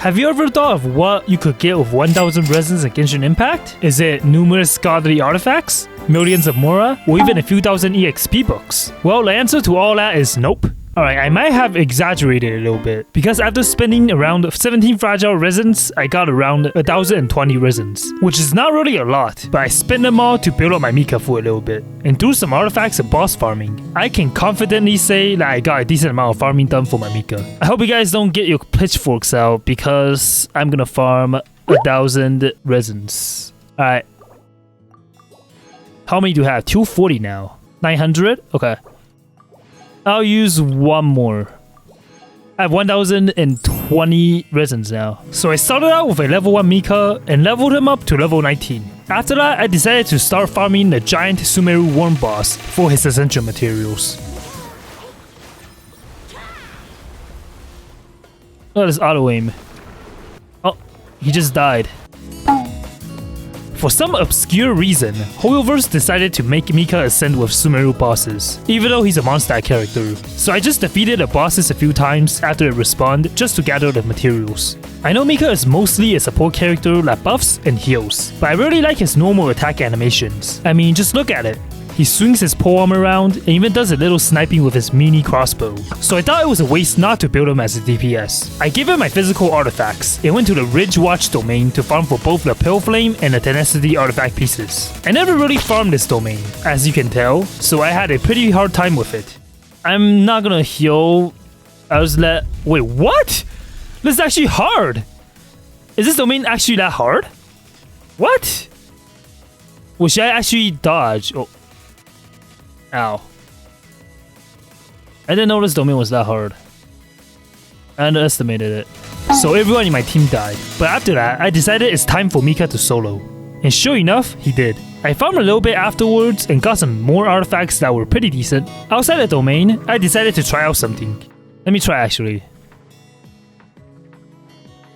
Have you ever thought of what you could get with 1000 resins in Genshin Impact? Is it numerous godly artifacts, millions of Mora, or even a few thousand EXP books? Well, the answer to all that is nope. Alright, I might have exaggerated a little bit, because after spending around 17 fragile resins, I got around 1020 resins, which is not really a lot, but I spent them all to build up my Mika for a little bit. And through some artifacts and boss farming, I can confidently say that I got a decent amount of farming done for my Mika. I hope you guys don't get your pitchforks out, because I'm gonna farm 1000 resins. Alright. How many do I have? 240 now. 900? Okay. I'll use one more. I have 1020 resins now. So I started out with a level 1 Mika and leveled him up to level 19. After that, I decided to start farming the giant Sumeru worm boss for his essential materials. Oh, this auto aim. Oh, he just died. For some obscure reason, Hoyoverse decided to make Mika ascend with Sumeru bosses, even though he's a monster character. So I just defeated the bosses a few times after it respawned just to gather the materials. I know Mika is mostly a support character that buffs and heals, but I really like his normal attack animations. I mean, just look at it. He swings his polearm around and even does a little sniping with his mini crossbow. So I thought it was a waste not to build him as a DPS. I gave him my physical artifacts and went to the Ridge Watch domain to farm for both the Pale Flame and the Tenacity artifact pieces. I never really farmed this domain, as you can tell, so I had a pretty hard time with it. I'm not gonna heal. Wait, what? This is actually hard! Is this domain actually that hard? What? Well, should I actually dodge? Oh. Ow. I didn't know this domain was that hard. I underestimated it. So everyone in my team died. But after that, I decided it's time for Mika to solo. And sure enough, he did. I farmed a little bit afterwards and got some more artifacts that were pretty decent. Outside the domain, I decided to try out something. Let me try actually.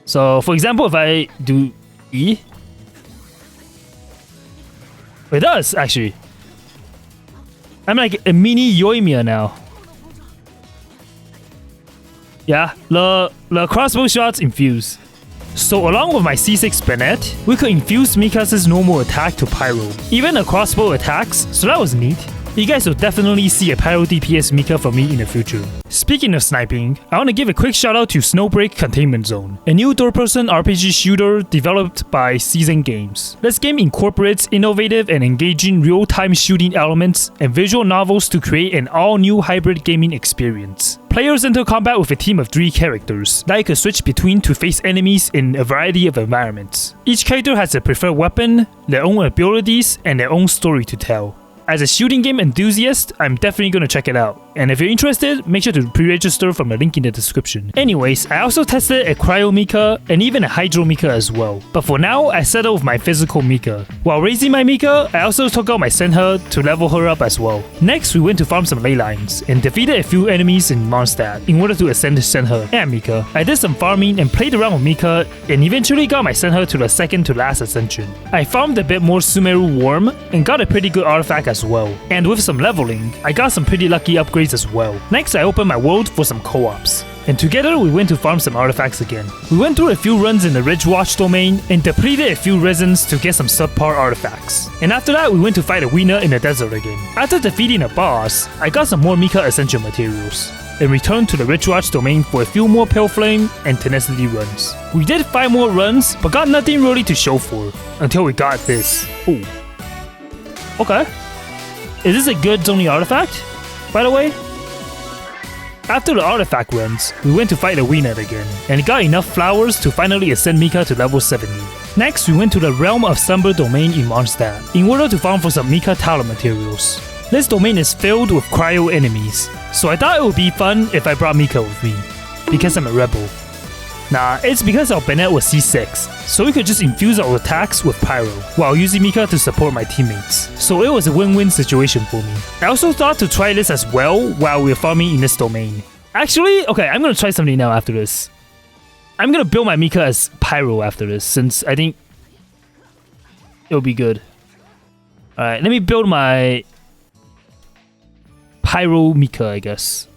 So for example, if I do E, it does actually. I'm like a mini Yoimiya now. Yeah, the crossbow shots infuse. So along with my C6 Bennett, we could infuse Mika's normal attack to Pyro. Even the crossbow attacks, so that was neat. You guys will definitely see a Pyro DPS Mika from me in the future. Speaking of sniping, I want to give a quick shout out to Snowbreak Containment Zone, a new third-person RPG shooter developed by Season Games. This game incorporates innovative and engaging real-time shooting elements and visual novels to create an all-new hybrid gaming experience. Players enter combat with a team of 3 characters that you can switch between to face enemies in a variety of environments. Each character has a preferred weapon, their own abilities, and their own story to tell. As a shooting game enthusiast, I'm definitely gonna check it out. And if you're interested, make sure to pre-register from the link in the description. Anyways, I also tested a Cryo Mika and even a Hydro Mika as well. But for now, I settled with my physical Mika. While raising my Mika, I also took out my Senha to level her up as well. Next, we went to farm some ley lines and defeated a few enemies in Mondstadt in order to ascend Senha and Mika. I did some farming and played around with Mika and eventually got my Senha to the second to last ascension. I farmed a bit more Sumeru Worm and got a pretty good artifact as well. And with some leveling, I got some pretty lucky upgrades as well. Next, I opened my world for some co-ops. And together, we went to farm some artifacts again. We went through a few runs in the Ridge Watch domain and depleted a few resins to get some subpar artifacts. And after that, we went to fight a Wiener in the desert again. After defeating a boss, I got some more Mika essential materials and returned to the Ridge Watch domain for a few more Pale Flame and Tenacity runs. We did 5 more runs, but got nothing really to show for until we got this. Ooh. Okay. Is this a good zoning artifact, by the way? After the artifact runs, we went to fight the Wiener again, and got enough flowers to finally ascend Mika to level 70. Next, we went to the Realm of Slumber domain in Mondstadt, in order to farm for some Mika talent materials. This domain is filled with cryo enemies, so I thought it would be fun if I brought Mika with me, because I'm a rebel. Nah, it's because our Bennett was C6, so we could just infuse our attacks with Pyro, while using Mika to support my teammates. So it was a win-win situation for me. I also thought to try this as well while we were farming in this domain. Actually, okay, I'm gonna try something now after this. I'm gonna build my Mika as Pyro after this, since I think it'll be good. Alright, let me build my Pyro Mika, I guess.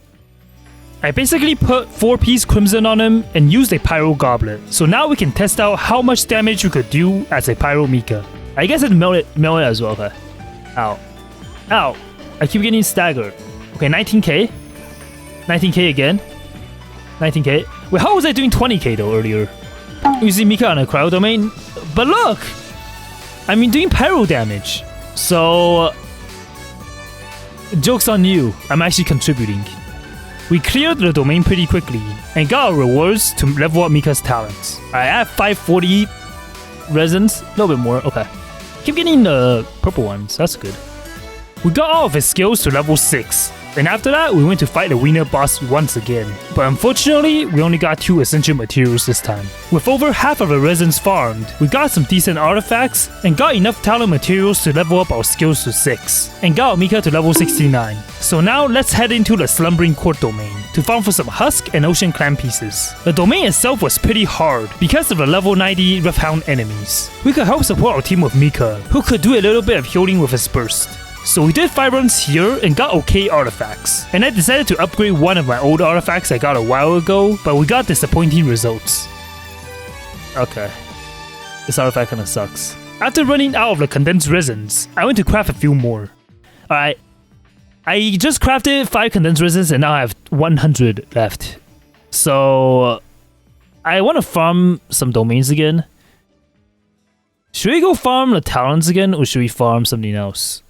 I basically put 4-piece Crimson on him and used a Pyro Goblet. So now we can test out how much damage we could do as a Pyro Mika. I guess I'd melt it as well, okay. Ow. Ow. I keep getting staggered. Okay, 19k. 19k again. 19k. Wait, how was I doing 20k though earlier? Using Mika on a cryo domain? But look! I mean, doing pyro damage. So... joke's on you. I'm actually contributing. We cleared the domain pretty quickly and got our rewards to level up Mika's talents. I have 540 resins. A little bit more. Okay. Keep getting the purple ones. That's good. We got all of his skills to level 6. And after that, we went to fight the Wiener boss once again. But unfortunately, we only got 2 essential materials this time. With over half of the resins farmed, we got some decent artifacts and got enough talent materials to level up our skills to 6. And got our Mika to level 69. So now let's head into the Slumbering Court domain to farm for some Husk and Ocean Clan pieces. The domain itself was pretty hard because of the level 90 Rifthound enemies. We could help support our team with Mika, who could do a little bit of healing with his burst. So we did 5 runs here and got okay artifacts. And I decided to upgrade one of my old artifacts I got a while ago, but we got disappointing results. Okay. This artifact kinda sucks. After running out of the condensed resins, I went to craft a few more. Alright. I just crafted 5 condensed resins and now I have 100 left. So... I want to farm some domains again. Should we go farm the talents again or should we farm something else?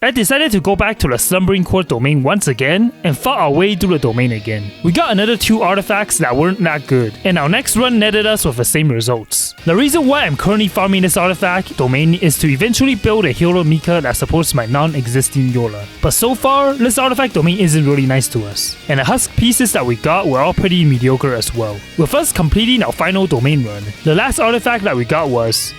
I decided to go back to the Slumbering Court domain once again and fought our way through the domain again. We got another 2 artifacts that weren't that good, and our next run netted us with the same results. The reason why I'm currently farming this artifact domain is to eventually build a healer Mika that supports my non-existing Yola. But so far, this artifact domain isn't really nice to us, and the Husk pieces that we got were all pretty mediocre as well. With us completing our final domain run, the last artifact that we got was...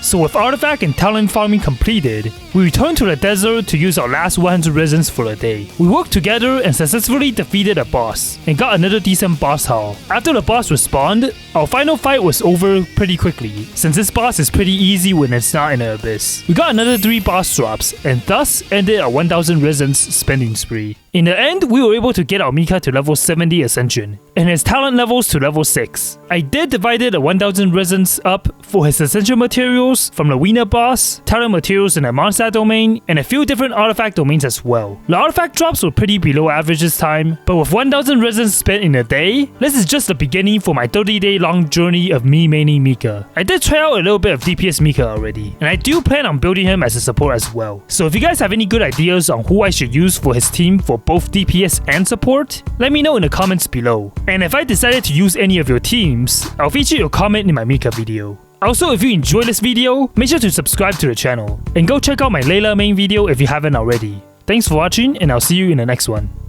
So with artifact and talent farming completed, we returned to the desert to use our last 100 resins for the day. We worked together and successfully defeated a boss, and got another decent boss haul. After the boss respawned, our final fight was over pretty quickly, since this boss is pretty easy when it's not in the abyss. We got another 3 boss drops, and thus ended our 1000 resins spending spree. In the end, we were able to get our Mika to level 70 Ascension, and his talent levels to level 6. I did divide the 1000 resins up for his essential materials from the Wiener boss, talent materials in the Mondstadt domain, and a few different artifact domains as well. The artifact drops were pretty below average this time, but with 1000 resins spent in a day, this is just the beginning for my 30-day long journey of me maining Mika. I did try out a little bit of DPS Mika already, and I do plan on building him as a support as well. So if you guys have any good ideas on who I should use for his team for both DPS and support, let me know in the comments below. And if I decided to use any of your teams, I'll feature your comment in my Mika video. Also, if you enjoyed this video, make sure to subscribe to the channel, and go check out my Layla main video if you haven't already. Thanks for watching, and I'll see you in the next one.